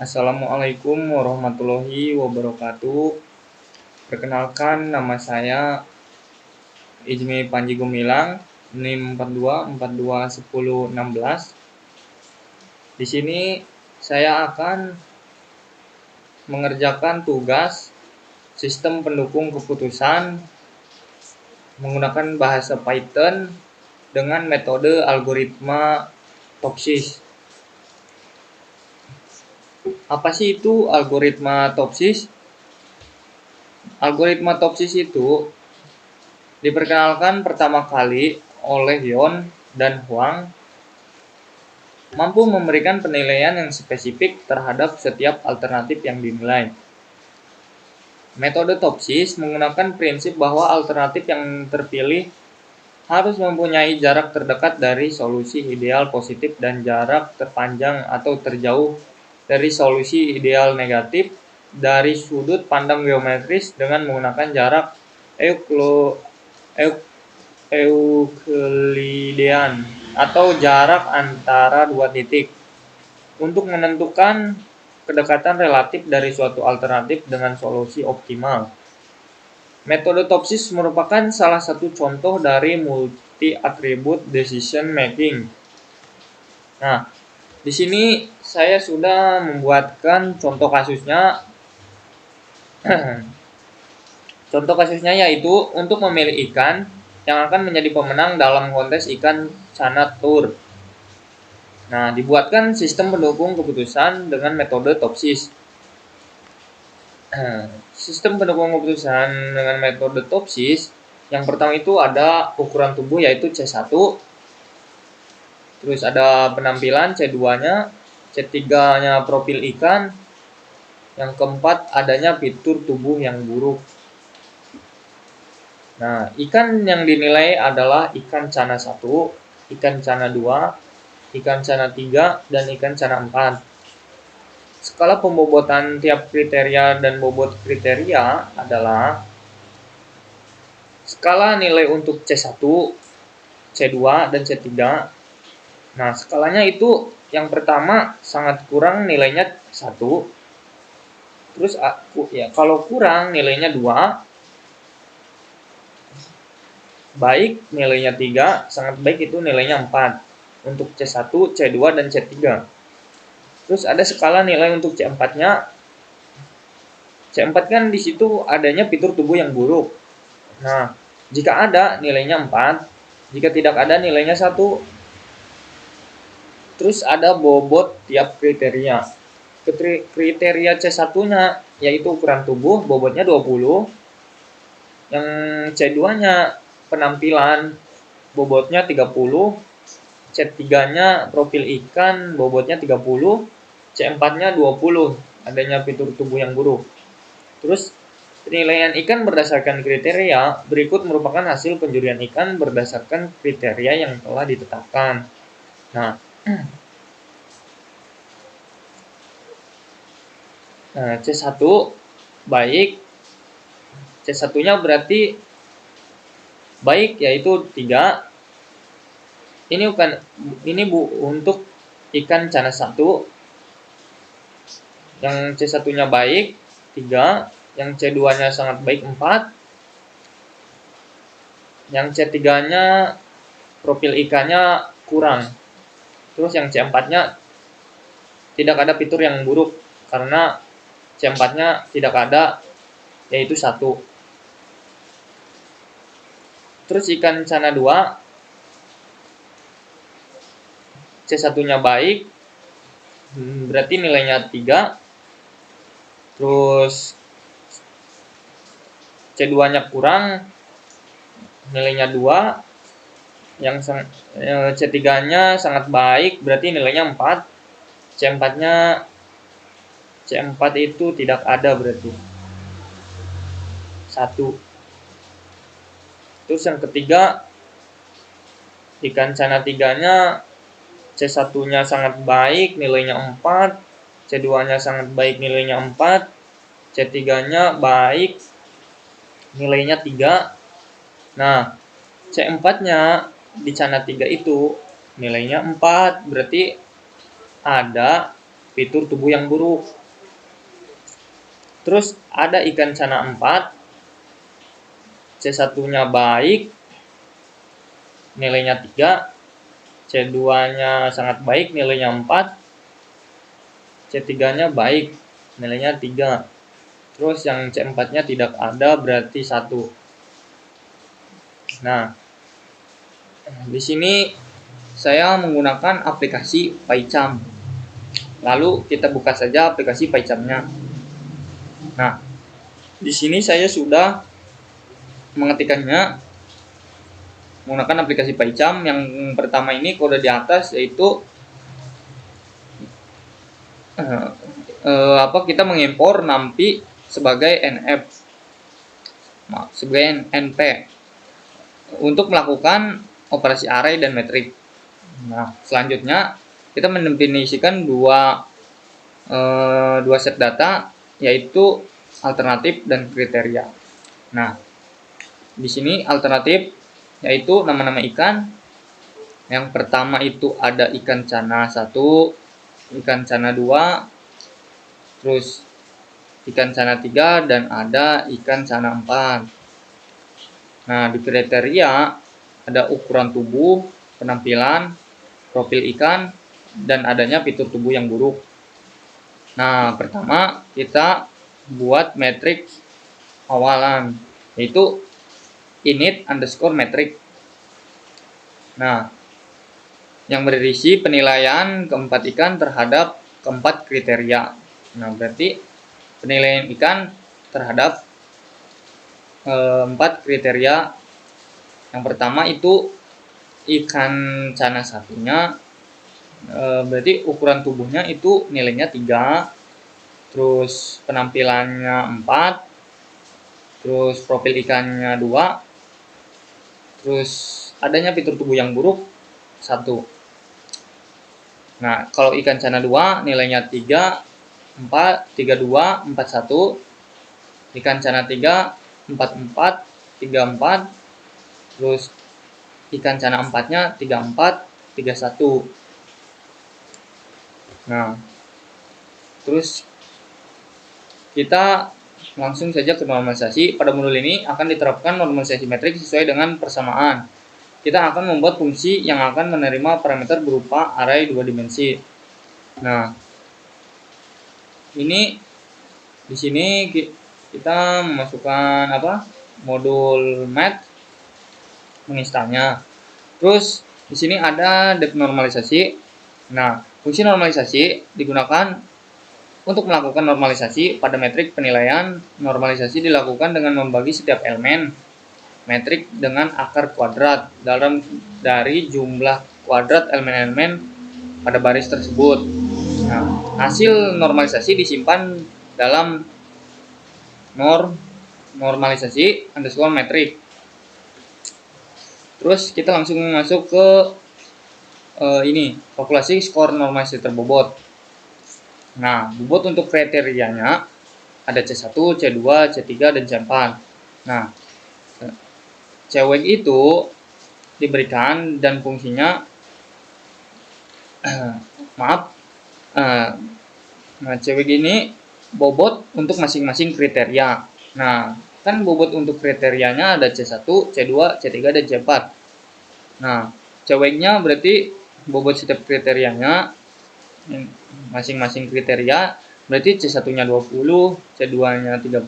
Assalamualaikum warahmatullahi wabarakatuh. Perkenalkan, nama saya Ijmi Panji Gumilang, NIM 42421016. Di sini saya akan mengerjakan tugas sistem pendukung keputusan menggunakan bahasa Python dengan metode algoritma Topsys. Apa sih itu algoritma Topsys? Algoritma Topsys itu diperkenalkan pertama kali oleh Yon dan Huang, mampu memberikan penilaian yang spesifik terhadap setiap alternatif yang dinilai. Metode Topsys menggunakan prinsip bahwa alternatif yang terpilih harus mempunyai jarak terdekat dari solusi ideal positif dan jarak terpanjang atau terjauh dari solusi ideal negatif dari sudut pandang geometris dengan menggunakan jarak Euklidean atau jarak antara dua titik untuk menentukan kedekatan relatif dari suatu alternatif dengan solusi optimal. Metode Topsys merupakan salah satu contoh dari multi-attribute decision making. Nah, di sini saya sudah membuatkan contoh kasusnya. Contoh kasusnya yaitu untuk memilih ikan yang akan menjadi pemenang dalam kontes ikan Canatur. Nah, dibuatkan sistem pendukung keputusan dengan metode Topsys. Sistem pendukung keputusan dengan metode Topsys, yang pertama itu ada ukuran tubuh yaitu C1, terus ada penampilan C2-nya, C3-nya profil ikan, yang keempat adanya fitur tubuh yang buruk. Nah, ikan yang dinilai adalah ikan cana 1, ikan cana 2, ikan cana 3, dan ikan cana 4. Skala pembobotan tiap kriteria dan bobot kriteria adalah skala nilai untuk C1, C2, dan C3. Nah, skalanya itu yang pertama sangat kurang nilainya 1. Terus kalau kurang nilainya 2. Baik nilainya 3, sangat baik itu nilainya 4. Untuk C1, C2, dan C3. Terus ada skala nilai untuk C4-nya. C4 kan di situ adanya fitur tubuh yang buruk. Nah, jika ada nilainya 4, jika tidak ada nilainya 1. Terus ada bobot tiap kriteria. Kriteria C1-nya yaitu ukuran tubuh, bobotnya 20. Yang C2-nya penampilan, bobotnya 30. C3-nya profil ikan, bobotnya 30. C4-nya 20, adanya fitur tubuh yang buruk. Terus penilaian ikan berdasarkan kriteria berikut merupakan hasil penjurian ikan berdasarkan kriteria yang telah ditetapkan. Nah, C1 baik. C1-nya berarti baik yaitu 3. Ini untuk ikan cana 1. Yang C1-nya baik 3, yang C2-nya sangat baik 4. Yang C3-nya profil ikannya kurang. Terus yang C4-nya tidak ada fitur yang buruk karena C4-nya tidak ada yaitu 1. Terus ikan cana 2 C1-nya baik, berarti nilainya 3. Terus C2-nya kurang, nilainya 2. Yang C3-nya sangat baik, berarti nilainya 4. C4 itu tidak ada berarti 1. Terus yang ketiga ikan cana 3-nya C1-nya sangat baik, nilainya 4. C2-nya sangat baik, nilainya 4. C3-nya baik, nilainya 3. Nah, C4-nya di cana 3 itu nilainya 4. Berarti ada fitur tubuh yang buruk. Terus ada ikan cana 4, C1-nya baik, nilainya 3, C2-nya sangat baik, nilainya 4, C3-nya baik, nilainya 3. Terus yang C4-nya tidak ada, berarti 1. Nah, di sini saya menggunakan aplikasi PyCharm. Lalu kita buka saja aplikasi PyCharm-nya. Nah, di sini saya sudah mengetikkannya menggunakan aplikasi PyCharm. Yang pertama ini kode di atas yaitu kita mengimpor NumPy sebagai NP untuk melakukan operasi array dan metrik. Nah, selanjutnya kita mendefinisikan dua set data, yaitu alternatif dan kriteria. Nah, di sini alternatif yaitu nama-nama ikan. Yang pertama itu ada ikan cana 1, ikan cana 2, terus ikan cana 3, dan ada ikan cana 4. Nah, di kriteria ada ukuran tubuh, penampilan, profil ikan, dan adanya fitur tubuh yang buruk. Nah, pertama kita buat metrik awalan, yaitu init_metrik. Nah, yang berisi penilaian keempat ikan terhadap keempat kriteria. Nah, berarti penilaian ikan terhadap 4 kriteria. Yang pertama itu ikan cana 1-nya, berarti ukuran tubuhnya itu nilainya 3, terus penampilannya 4, terus profil ikannya 2, terus adanya fitur tubuh yang buruk 1. Nah, kalau ikan cana 2 nilainya 3, 4, 32, 41. Ikan cana 3 44, 34. Terus ikan cana 4-nya 34, 31. Nah, terus kita langsung saja ke normalisasi. Pada modul ini akan diterapkan normalisasi metrik sesuai dengan persamaan. Kita akan membuat fungsi yang akan menerima parameter berupa array 2 dimensi. Nah, ini di sini kita memasukkan modul math menginstalnya. Terus di sini ada depth normalisasi. Nah, fungsi normalisasi digunakan untuk melakukan normalisasi pada metrik penilaian. Normalisasi dilakukan dengan membagi setiap elemen metrik dengan akar kuadrat dari jumlah kuadrat elemen-elemen pada baris tersebut. Nah, hasil normalisasi disimpan dalam normalisasi_metrik. Terus kita langsung masuk ke kalkulasi skor normalisasi terbobot. Nah, bobot untuk kriterianya ada C1, C2, C3, dan C4. Nah, cewek itu diberikan dan fungsinya cewek ini bobot untuk masing-masing kriteria. Nah, kan bobot untuk kriterianya ada C1, C2, C3, dan C4. Nah, ceweknya berarti bobot setiap kriterianya masing-masing kriteria berarti C1-nya 20, C2-nya 30,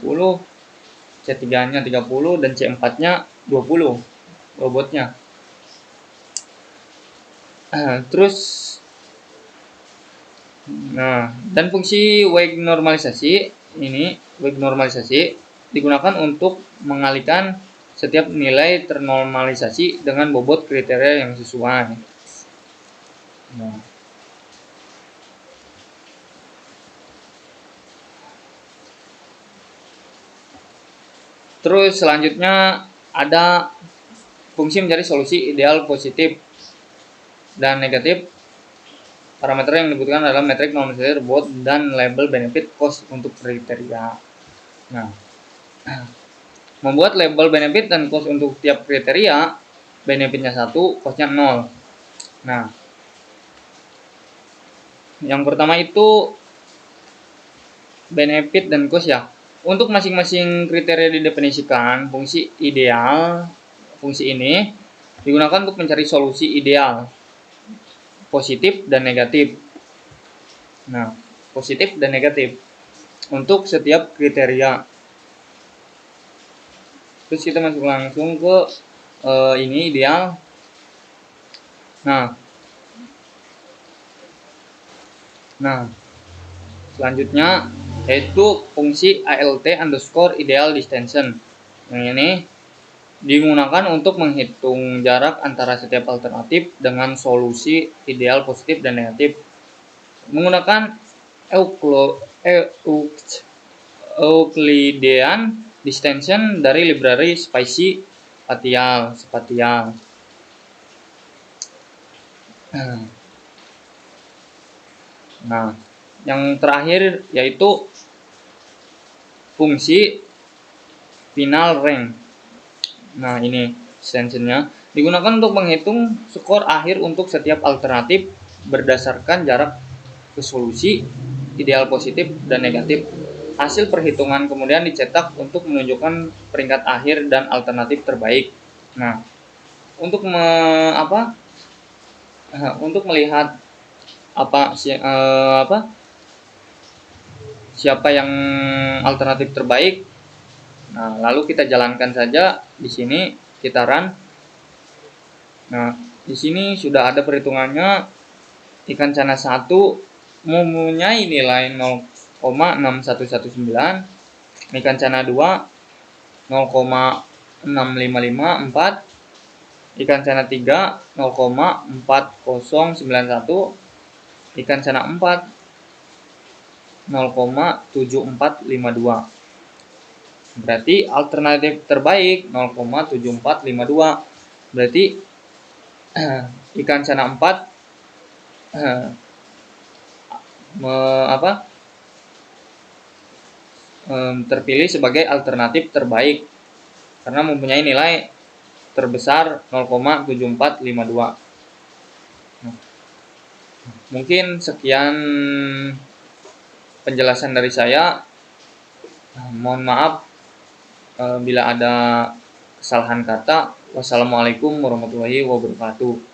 C3-nya 30, dan C4-nya 20 bobotnya. Terus dan fungsi weight normalisasi digunakan untuk mengalihkan setiap nilai ternormalisasi dengan bobot kriteria yang sesuai. Nah, terus selanjutnya ada fungsi mencari solusi ideal positif dan negatif. Parameter yang dibutuhkan adalah metrik normalisasi terbobot dan label benefit cost untuk kriteria. Nah, membuat label benefit dan cost untuk tiap kriteria, benefitnya 1, costnya 0. Nah, Yang pertama itu benefit dan cost ya. Untuk masing-masing kriteria didefinisikan, fungsi ideal, fungsi ini digunakan untuk mencari solusi ideal, positif dan negatif. Nah, positif dan negatif untuk setiap kriteria. Terus kita masuk langsung ke ini ideal. Nah, selanjutnya yaitu fungsi ALT underscore ideal distension. Yang ini digunakan untuk menghitung jarak antara setiap alternatif dengan solusi ideal positif dan negatif menggunakan Euclidean distension dari library spatial. Nah, yang terakhir yaitu fungsi final rank. Nah, ini distensionnya digunakan untuk menghitung skor akhir untuk setiap alternatif berdasarkan jarak ke solusi ideal positif dan negatif. Hasil perhitungan kemudian dicetak untuk menunjukkan peringkat akhir dan alternatif terbaik. Nah, untuk untuk melihat siapa yang alternatif terbaik. Nah, lalu kita jalankan saja di sini, kita run. Nah, di sini sudah ada perhitungannya. Ikan cana 1 mempunyai nilai 0,6119, ikan cana 2 0,6554, ikan cana 3 0,4091, ikan cana 4 0,7452. Berarti alternatif terbaik 0,7452. Berarti ikan cana 4 terpilih sebagai alternatif terbaik karena mempunyai nilai terbesar 0,7452. Mungkin sekian penjelasan dari saya. Mohon maaf bila ada kesalahan kata. Wassalamualaikum warahmatullahi wabarakatuh.